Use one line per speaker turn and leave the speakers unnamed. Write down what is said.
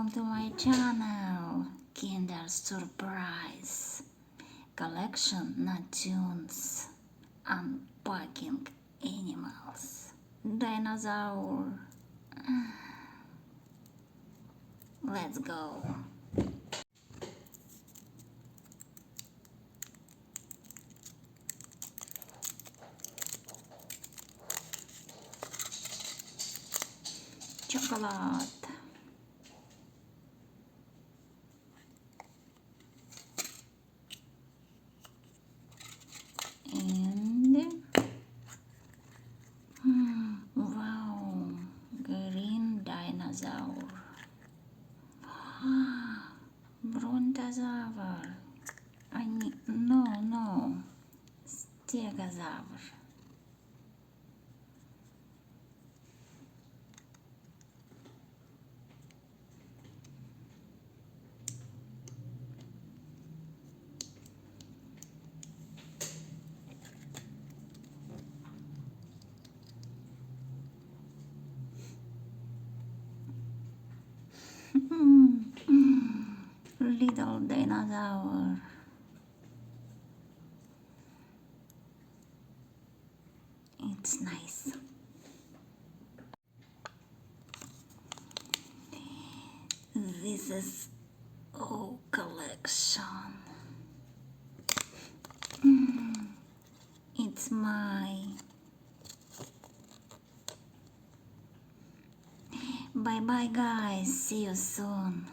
welcome to my channel, Kinder Surprise Collection, not tunes, Unpacking Animals, Dinosaur. Let's go. Chocolate. And wow, green dinosaur. Brontosaur. No, stegosaur. Little dinosaur. It's nice. This is all collection. It's my. Bye bye guys. See you soon.